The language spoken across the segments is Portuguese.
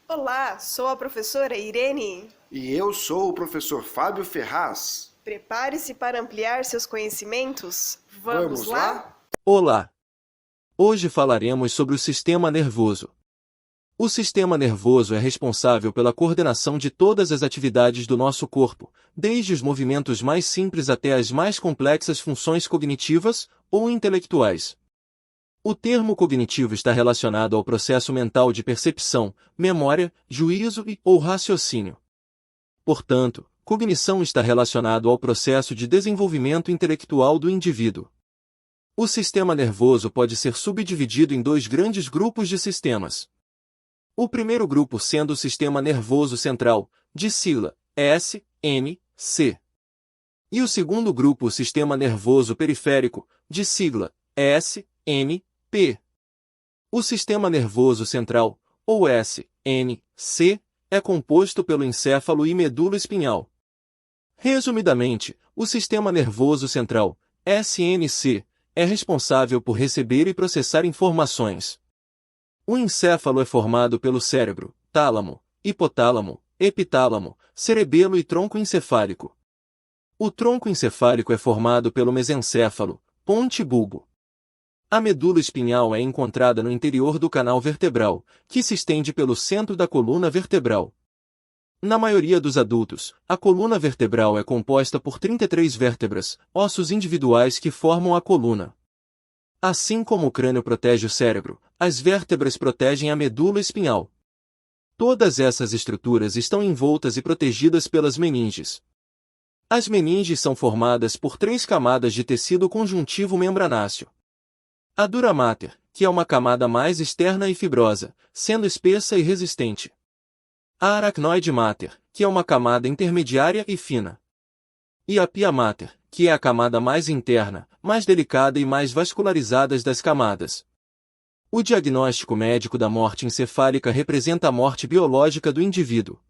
Olá, sou a professora Irene. E eu sou o professor Fábio Ferraz. Prepare-se para ampliar seus conhecimentos. Vamos Vamos lá? lá? Olá! Hoje falaremos sobre o sistema nervoso. O sistema nervoso é responsável pela coordenação de todas as atividades do nosso corpo, desde os movimentos mais simples até as mais complexas funções cognitivas ou intelectuais. O termo cognitivo está relacionado ao processo mental de percepção, memória, juízo ou raciocínio. Portanto, cognição está relacionado ao processo de desenvolvimento intelectual do indivíduo. O sistema nervoso pode ser subdividido em dois grandes grupos de sistemas. O primeiro grupo sendo o sistema nervoso central, de sigla S-N-C. E o segundo grupo o sistema nervoso periférico, de sigla S-N-P. O sistema nervoso central, ou S-N-C, é composto pelo encéfalo e medula espinhal. Resumidamente, o sistema nervoso central, SNC, é responsável por receber e processar informações. O encéfalo é formado pelo cérebro, tálamo, hipotálamo, epitálamo, cerebelo e tronco encefálico. O tronco encefálico é formado pelo mesencéfalo, ponte e bulbo. A medula espinhal é encontrada no interior do canal vertebral, que se estende pelo centro da coluna vertebral. Na maioria dos adultos, a coluna vertebral é composta por 33 vértebras, ossos individuais que formam a coluna. Assim como o crânio protege o cérebro, as vértebras protegem a medula espinhal. Todas essas estruturas estão envoltas e protegidas pelas meninges. As meninges são formadas por 3 camadas de tecido conjuntivo membranáceo. A dura mater, que é uma camada mais externa e fibrosa, sendo espessa e resistente. A aracnoide mater, que é uma camada intermediária e fina. E a pia mater, que é a camada mais interna, mais delicada e mais vascularizada das camadas. O diagnóstico médico da morte encefálica representa a morte biológica do indivíduo.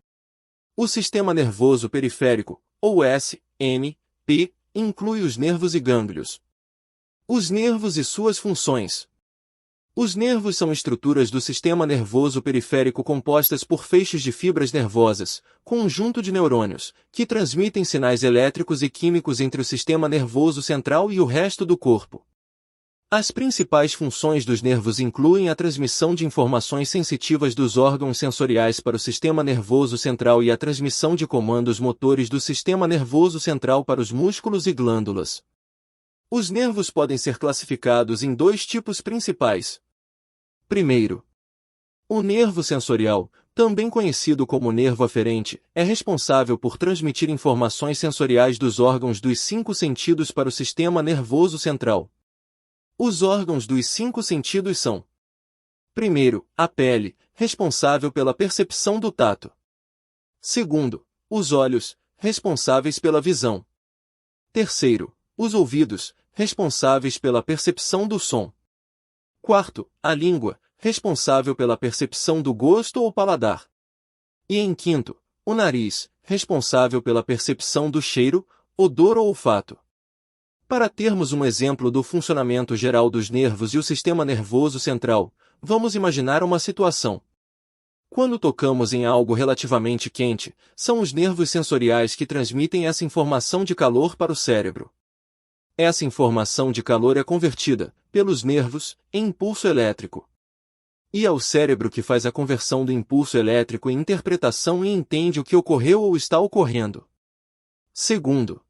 O sistema nervoso periférico, ou S-N-P, inclui os nervos e gânglios. Os nervos e suas funções. Os nervos são estruturas do sistema nervoso periférico compostas por feixes de fibras nervosas, conjunto de neurônios, que transmitem sinais elétricos e químicos entre o sistema nervoso central e o resto do corpo. As principais funções dos nervos incluem a transmissão de informações sensitivas dos órgãos sensoriais para o sistema nervoso central e a transmissão de comandos motores do sistema nervoso central para os músculos e glândulas. Os nervos podem ser classificados em 2 tipos principais. Primeiro, o nervo sensorial, também conhecido como nervo aferente, é responsável por transmitir informações sensoriais dos órgãos dos 5 sentidos para o sistema nervoso central. Os órgãos dos 5 sentidos são: primeiro, a pele, responsável pela percepção do tato. Segundo, os olhos, responsáveis pela visão. Terceiro, os ouvidos, responsáveis pela percepção do som. Quarto, a língua, responsável pela percepção do gosto ou paladar. E em quinto, o nariz, responsável pela percepção do cheiro, odor ou olfato. Para termos um exemplo do funcionamento geral dos nervos e o sistema nervoso central, vamos imaginar uma situação. Quando tocamos em algo relativamente quente, são os nervos sensoriais que transmitem essa informação de calor para o cérebro. Essa informação de calor é convertida, pelos nervos, em impulso elétrico. E é o cérebro que faz a conversão do impulso elétrico em interpretação e entende o que ocorreu ou está ocorrendo. Segundo,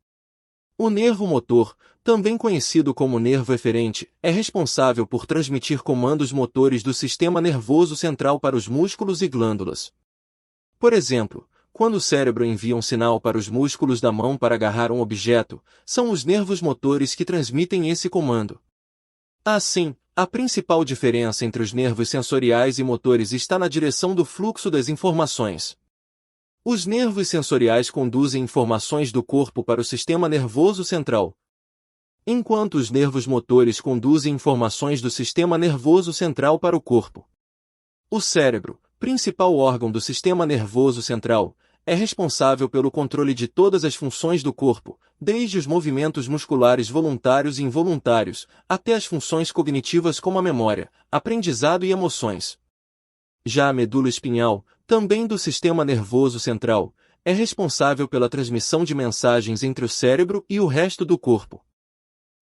o nervo motor, também conhecido como nervo eferente, é responsável por transmitir comandos motores do sistema nervoso central para os músculos e glândulas. Por exemplo, quando o cérebro envia um sinal para os músculos da mão para agarrar um objeto, são os nervos motores que transmitem esse comando. Assim, a principal diferença entre os nervos sensoriais e motores está na direção do fluxo das informações. Os nervos sensoriais conduzem informações do corpo para o sistema nervoso central, enquanto os nervos motores conduzem informações do sistema nervoso central para o corpo. O cérebro, principal órgão do sistema nervoso central, é responsável pelo controle de todas as funções do corpo, desde os movimentos musculares voluntários e involuntários, até as funções cognitivas como a memória, aprendizado e emoções. Já a medula espinhal, também do sistema nervoso central, é responsável pela transmissão de mensagens entre o cérebro e o resto do corpo.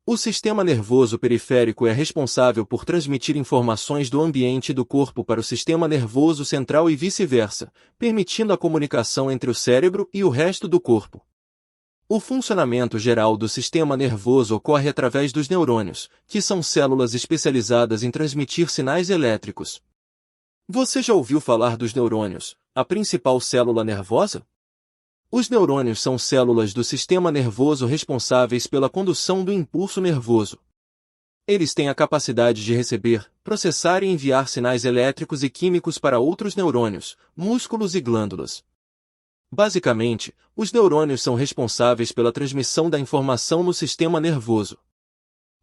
O sistema nervoso periférico é responsável por transmitir informações do ambiente do corpo para o sistema nervoso central e vice-versa, permitindo a comunicação entre o cérebro e o resto do corpo. O funcionamento geral do sistema nervoso ocorre através dos neurônios, que são células especializadas em transmitir sinais elétricos. Você já ouviu falar dos neurônios, a principal célula nervosa? Os neurônios são células do sistema nervoso responsáveis pela condução do impulso nervoso. Eles têm a capacidade de receber, processar e enviar sinais elétricos e químicos para outros neurônios, músculos e glândulas. Basicamente, os neurônios são responsáveis pela transmissão da informação no sistema nervoso.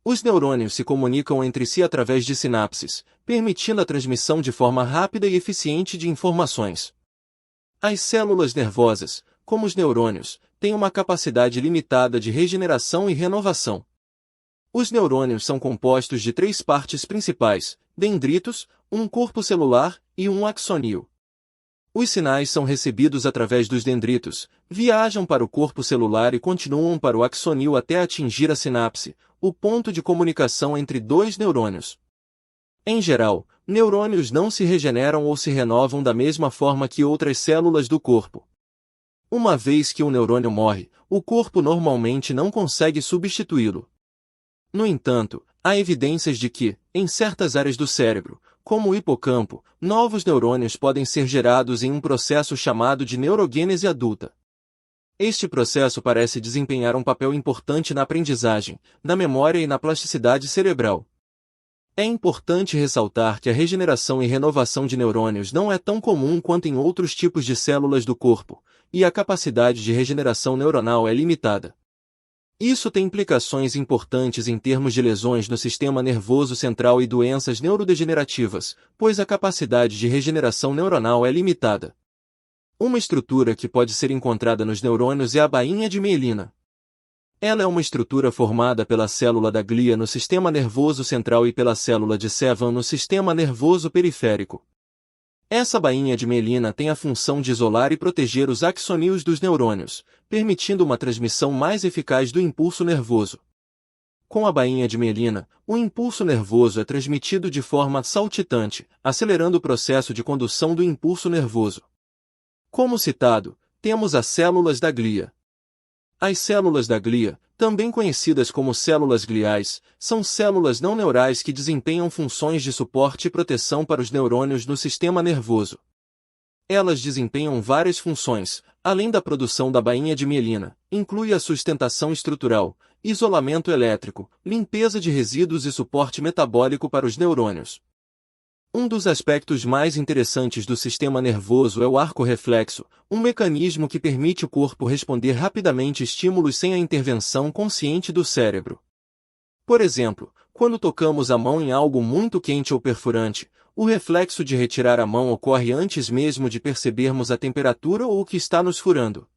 Os neurônios se comunicam entre si através de sinapses, permitindo a transmissão de forma rápida e eficiente de informações. As células nervosas, como os neurônios, têm uma capacidade limitada de regeneração e renovação. Os neurônios são compostos de 3 partes principais: dendritos, um corpo celular e um axônio. Os sinais são recebidos através dos dendritos, viajam para o corpo celular e continuam para o axônio até atingir a sinapse, o ponto de comunicação entre 2 neurônios. Em geral, neurônios não se regeneram ou se renovam da mesma forma que outras células do corpo. Uma vez que um neurônio morre, o corpo normalmente não consegue substituí-lo. No entanto, há evidências de que, em certas áreas do cérebro, como o hipocampo, novos neurônios podem ser gerados em um processo chamado de neurogênese adulta. Este processo parece desempenhar um papel importante na aprendizagem, na memória e na plasticidade cerebral. É importante ressaltar que a regeneração e renovação de neurônios não é tão comum quanto em outros tipos de células do corpo, e a capacidade de regeneração neuronal é limitada. Isso tem implicações importantes em termos de lesões no sistema nervoso central e doenças neurodegenerativas, pois a capacidade de regeneração neuronal é limitada. Uma estrutura que pode ser encontrada nos neurônios é a bainha de mielina. Ela é uma estrutura formada pela célula da glia no sistema nervoso central e pela célula de Cevan no sistema nervoso periférico. Essa bainha de mielina tem a função de isolar e proteger os axônios dos neurônios, permitindo uma transmissão mais eficaz do impulso nervoso. Com a bainha de mielina, o impulso nervoso é transmitido de forma saltitante, acelerando o processo de condução do impulso nervoso. Como citado, temos as células da glia. As células da glia, também conhecidas como células gliais, são células não neurais que desempenham funções de suporte e proteção para os neurônios no sistema nervoso. Elas desempenham várias funções, além da produção da bainha de mielina, inclui a sustentação estrutural, isolamento elétrico, limpeza de resíduos e suporte metabólico para os neurônios. Um dos aspectos mais interessantes do sistema nervoso é o arco reflexo, um mecanismo que permite o corpo responder rapidamente a estímulos sem a intervenção consciente do cérebro. Por exemplo, quando tocamos a mão em algo muito quente ou perfurante, o reflexo de retirar a mão ocorre antes mesmo de percebermos a temperatura ou o que está nos furando.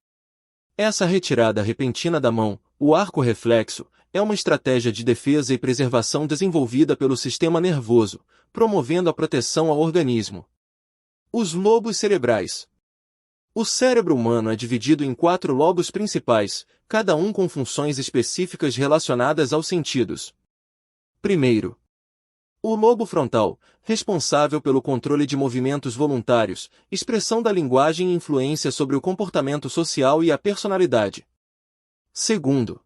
Essa retirada repentina da mão, o arco reflexo, é uma estratégia de defesa e preservação desenvolvida pelo sistema nervoso, promovendo a proteção ao organismo. Os lobos cerebrais. O cérebro humano é dividido em 4 lobos principais, cada um com funções específicas relacionadas aos sentidos. Primeiro, o lobo frontal, responsável pelo controle de movimentos voluntários, expressão da linguagem e influência sobre o comportamento social e a personalidade. Segundo,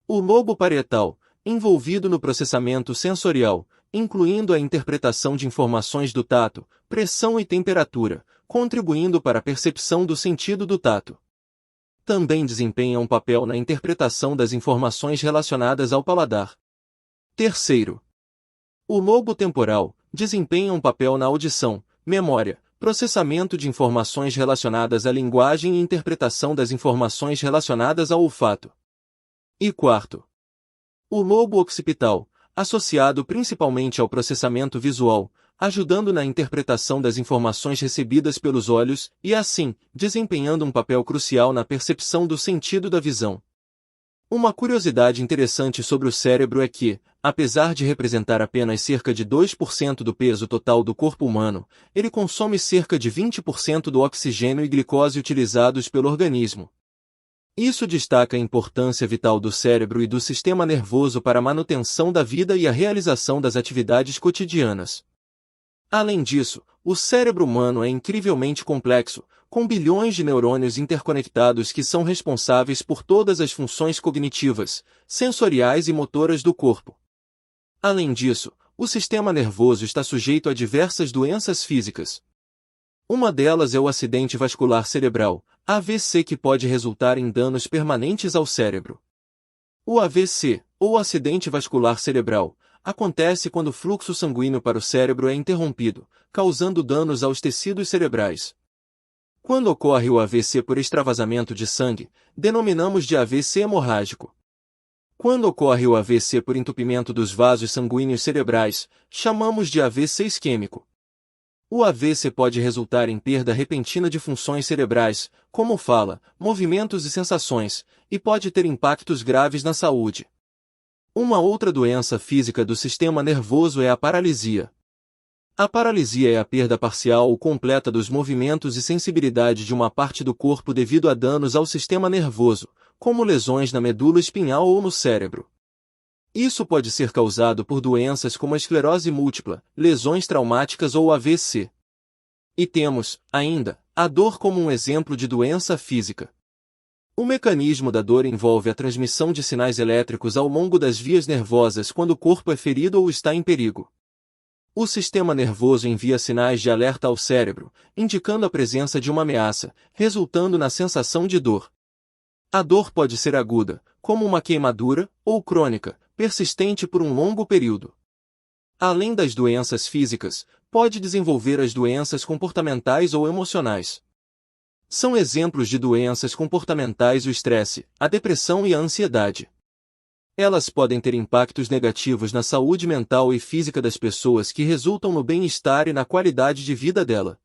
o lobo parietal, envolvido no processamento sensorial, incluindo a interpretação de informações do tato, pressão e temperatura, contribuindo para a percepção do sentido do tato. Também desempenha um papel na interpretação das informações relacionadas ao paladar. Terceiro, o lobo temporal, desempenha um papel na audição, memória, processamento de informações relacionadas à linguagem e interpretação das informações relacionadas ao olfato. E quarto, o lobo occipital, associado principalmente ao processamento visual, ajudando na interpretação das informações recebidas pelos olhos e, assim, desempenhando um papel crucial na percepção do sentido da visão. Uma curiosidade interessante sobre o cérebro é que, apesar de representar apenas cerca de 2% do peso total do corpo humano, ele consome cerca de 20% do oxigênio e glicose utilizados pelo organismo. Isso destaca a importância vital do cérebro e do sistema nervoso para a manutenção da vida e a realização das atividades cotidianas. Além disso, o cérebro humano é incrivelmente complexo, com bilhões de neurônios interconectados que são responsáveis por todas as funções cognitivas, sensoriais e motoras do corpo. Além disso, o sistema nervoso está sujeito a diversas doenças físicas. Uma delas é o acidente vascular cerebral, AVC, que pode resultar em danos permanentes ao cérebro. O AVC, ou acidente vascular cerebral, acontece quando o fluxo sanguíneo para o cérebro é interrompido, causando danos aos tecidos cerebrais. Quando ocorre o AVC por extravasamento de sangue, denominamos de AVC hemorrágico. Quando ocorre o AVC por entupimento dos vasos sanguíneos cerebrais, chamamos de AVC isquêmico. O AVC pode resultar em perda repentina de funções cerebrais, como fala, movimentos e sensações, e pode ter impactos graves na saúde. Uma outra doença física do sistema nervoso é a paralisia. A paralisia é a perda parcial ou completa dos movimentos e sensibilidade de uma parte do corpo devido a danos ao sistema nervoso, como lesões na medula espinhal ou no cérebro. Isso pode ser causado por doenças como a esclerose múltipla, lesões traumáticas ou AVC. E temos, ainda, a dor como um exemplo de doença física. O mecanismo da dor envolve a transmissão de sinais elétricos ao longo das vias nervosas quando o corpo é ferido ou está em perigo. O sistema nervoso envia sinais de alerta ao cérebro, indicando a presença de uma ameaça, resultando na sensação de dor. A dor pode ser aguda, como uma queimadura, ou crônica, persistente por um longo período. Além das doenças físicas, pode desenvolver as doenças comportamentais ou emocionais. São exemplos de doenças comportamentais o estresse, a depressão e a ansiedade. Elas podem ter impactos negativos na saúde mental e física das pessoas que resultam no bem-estar e na qualidade de vida dela.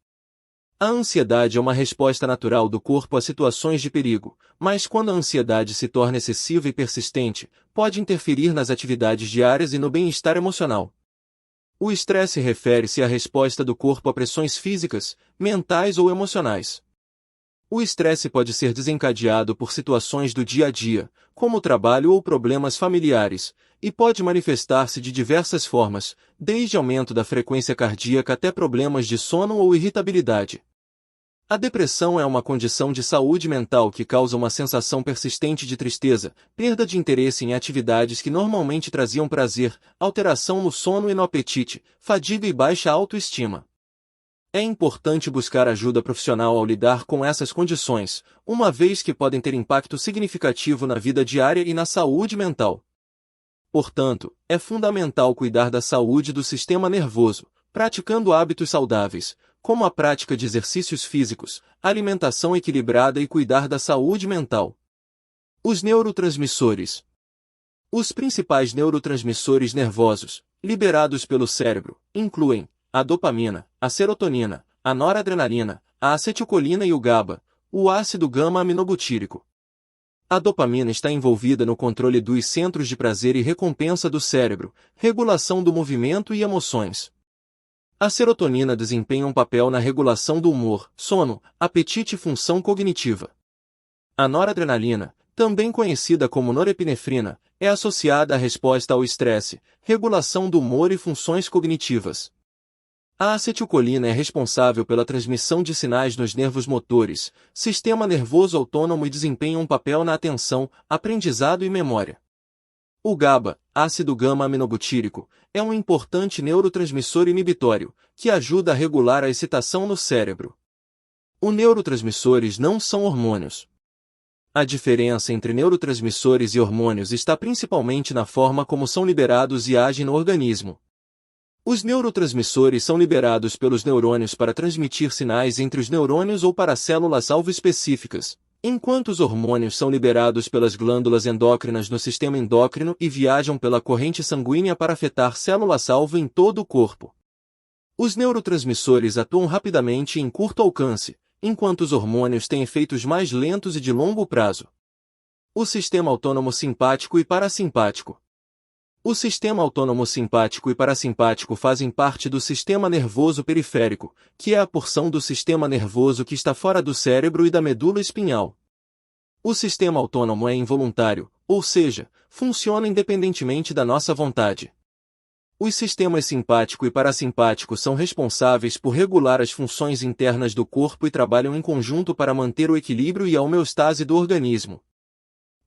A ansiedade é uma resposta natural do corpo a situações de perigo, mas quando a ansiedade se torna excessiva e persistente, pode interferir nas atividades diárias e no bem-estar emocional. O estresse refere-se à resposta do corpo a pressões físicas, mentais ou emocionais. O estresse pode ser desencadeado por situações do dia a dia, como trabalho ou problemas familiares, e pode manifestar-se de diversas formas, desde aumento da frequência cardíaca até problemas de sono ou irritabilidade. A depressão é uma condição de saúde mental que causa uma sensação persistente de tristeza, perda de interesse em atividades que normalmente traziam prazer, alteração no sono e no apetite, fadiga e baixa autoestima. É importante buscar ajuda profissional ao lidar com essas condições, uma vez que podem ter impacto significativo na vida diária e na saúde mental. Portanto, é fundamental cuidar da saúde do sistema nervoso, praticando hábitos saudáveis, como a prática de exercícios físicos, alimentação equilibrada e cuidar da saúde mental. Os neurotransmissores. Os principais neurotransmissores nervosos, liberados pelo cérebro, incluem a dopamina, a serotonina, a noradrenalina, a acetilcolina e o GABA, o ácido gama-aminobutírico. A dopamina está envolvida no controle dos centros de prazer e recompensa do cérebro, regulação do movimento e emoções. A serotonina desempenha um papel na regulação do humor, sono, apetite e função cognitiva. A noradrenalina, também conhecida como norepinefrina, é associada à resposta ao estresse, regulação do humor e funções cognitivas. A acetilcolina é responsável pela transmissão de sinais nos nervos motores, sistema nervoso autônomo e desempenha um papel na atenção, aprendizado e memória. O GABA, ácido gama-aminobutírico, é um importante neurotransmissor inibitório, que ajuda a regular a excitação no cérebro. Os neurotransmissores não são hormônios. A diferença entre neurotransmissores e hormônios está principalmente na forma como são liberados e agem no organismo. Os neurotransmissores são liberados pelos neurônios para transmitir sinais entre os neurônios ou para células-alvo específicas, enquanto os hormônios são liberados pelas glândulas endócrinas no sistema endócrino e viajam pela corrente sanguínea para afetar células-alvo em todo o corpo. Os neurotransmissores atuam rapidamente e em curto alcance, enquanto os hormônios têm efeitos mais lentos e de longo prazo. O sistema autônomo simpático e parasimpático. O sistema autônomo simpático e parasimpático fazem parte do sistema nervoso periférico, que é a porção do sistema nervoso que está fora do cérebro e da medula espinhal. O sistema autônomo é involuntário, ou seja, funciona independentemente da nossa vontade. Os sistemas simpático e parasimpático são responsáveis por regular as funções internas do corpo e trabalham em conjunto para manter o equilíbrio e a homeostase do organismo.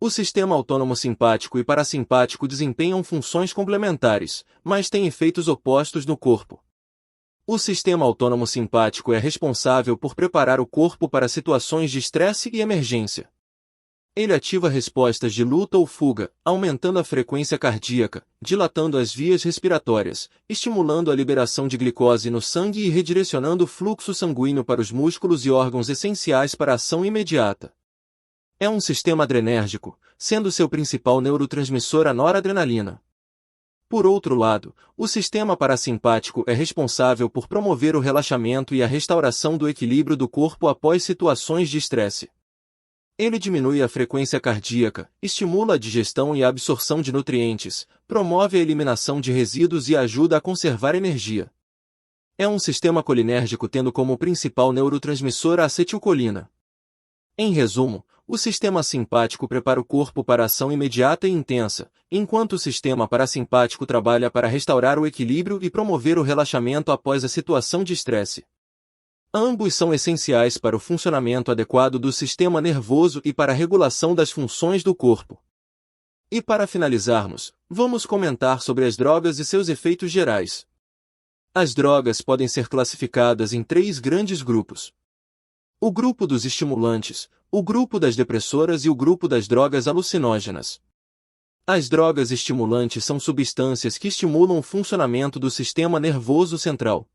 O sistema autônomo simpático e parasimpático desempenham funções complementares, mas têm efeitos opostos no corpo. O sistema autônomo simpático é responsável por preparar o corpo para situações de estresse e emergência. Ele ativa respostas de luta ou fuga, aumentando a frequência cardíaca, dilatando as vias respiratórias, estimulando a liberação de glicose no sangue e redirecionando o fluxo sanguíneo para os músculos e órgãos essenciais para a ação imediata. É um sistema adrenérgico, sendo seu principal neurotransmissor a noradrenalina. Por outro lado, o sistema parasimpático é responsável por promover o relaxamento e a restauração do equilíbrio do corpo após situações de estresse. Ele diminui a frequência cardíaca, estimula a digestão e a absorção de nutrientes, promove a eliminação de resíduos e ajuda a conservar energia. É um sistema colinérgico tendo como principal neurotransmissor a acetilcolina. Em resumo, o sistema simpático prepara o corpo para a ação imediata e intensa, enquanto o sistema parasimpático trabalha para restaurar o equilíbrio e promover o relaxamento após a situação de estresse. Ambos são essenciais para o funcionamento adequado do sistema nervoso e para a regulação das funções do corpo. E para finalizarmos, vamos comentar sobre as drogas e seus efeitos gerais. As drogas podem ser classificadas em 3 grandes grupos. O grupo dos estimulantes, o grupo das depressoras e o grupo das drogas alucinógenas. As drogas estimulantes são substâncias que estimulam o funcionamento do sistema nervoso central.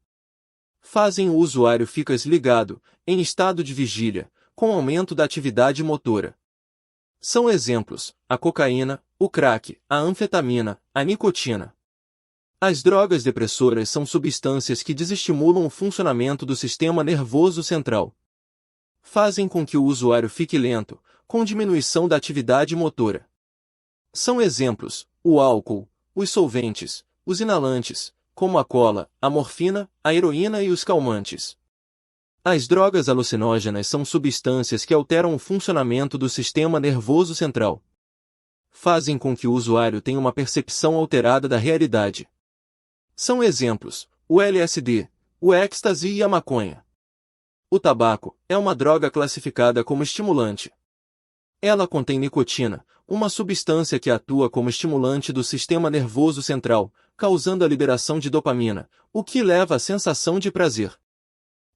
Fazem o usuário ficar ligado, em estado de vigília, com aumento da atividade motora. São exemplos: a cocaína, o crack, a anfetamina, a nicotina. As drogas depressoras são substâncias que desestimulam o funcionamento do sistema nervoso central. Fazem com que o usuário fique lento, com diminuição da atividade motora. São exemplos: o álcool, os solventes, os inalantes, como a cola, a morfina, a heroína e os calmantes. As drogas alucinógenas são substâncias que alteram o funcionamento do sistema nervoso central. Fazem com que o usuário tenha uma percepção alterada da realidade. São exemplos: o LSD, o êxtase e a maconha. O tabaco é uma droga classificada como estimulante. Ela contém nicotina, uma substância que atua como estimulante do sistema nervoso central, causando a liberação de dopamina, o que leva à sensação de prazer.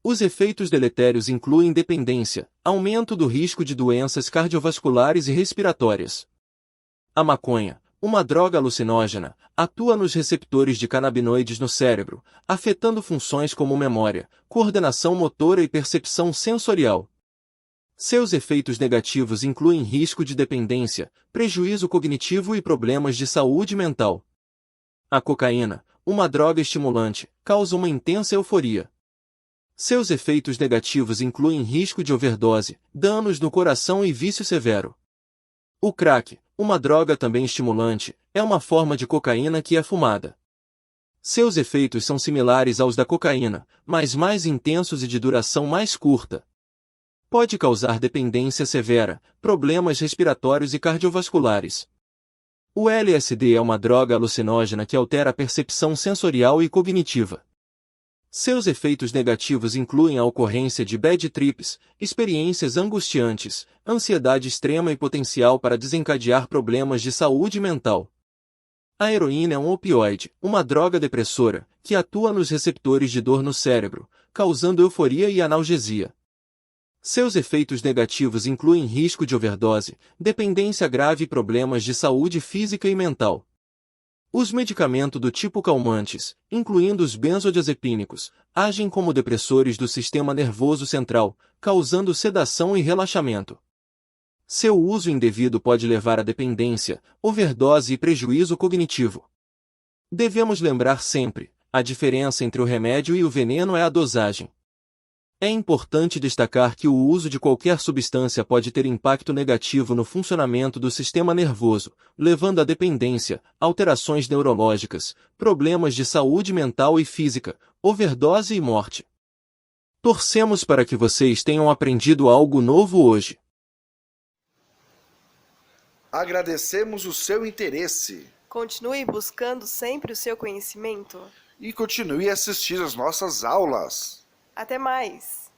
Os efeitos deletérios incluem dependência, aumento do risco de doenças cardiovasculares e respiratórias. A maconha, uma droga alucinógena, atua nos receptores de canabinoides no cérebro, afetando funções como memória, coordenação motora e percepção sensorial. Seus efeitos negativos incluem risco de dependência, prejuízo cognitivo e problemas de saúde mental. A cocaína, uma droga estimulante, causa uma intensa euforia. Seus efeitos negativos incluem risco de overdose, danos no coração e vício severo. O crack, uma droga também estimulante, é uma forma de cocaína que é fumada. Seus efeitos são similares aos da cocaína, mas mais intensos e de duração mais curta. Pode causar dependência severa, problemas respiratórios e cardiovasculares. O LSD é uma droga alucinógena que altera a percepção sensorial e cognitiva. Seus efeitos negativos incluem a ocorrência de bad trips, experiências angustiantes, ansiedade extrema e potencial para desencadear problemas de saúde mental. A heroína é um opioide, uma droga depressora, que atua nos receptores de dor no cérebro, causando euforia e analgesia. Seus efeitos negativos incluem risco de overdose, dependência grave e problemas de saúde física e mental. Os medicamentos do tipo calmantes, incluindo os benzodiazepínicos, agem como depressores do sistema nervoso central, causando sedação e relaxamento. Seu uso indevido pode levar a dependência, overdose e prejuízo cognitivo. Devemos lembrar sempre: a diferença entre o remédio e o veneno é a dosagem. É importante destacar que o uso de qualquer substância pode ter impacto negativo no funcionamento do sistema nervoso, levando à dependência, alterações neurológicas, problemas de saúde mental e física, overdose e morte. Torcemos para que vocês tenham aprendido algo novo hoje. Agradecemos o seu interesse Continue buscando sempre o seu conhecimento. e continue a assistir às nossas aulas. Até mais!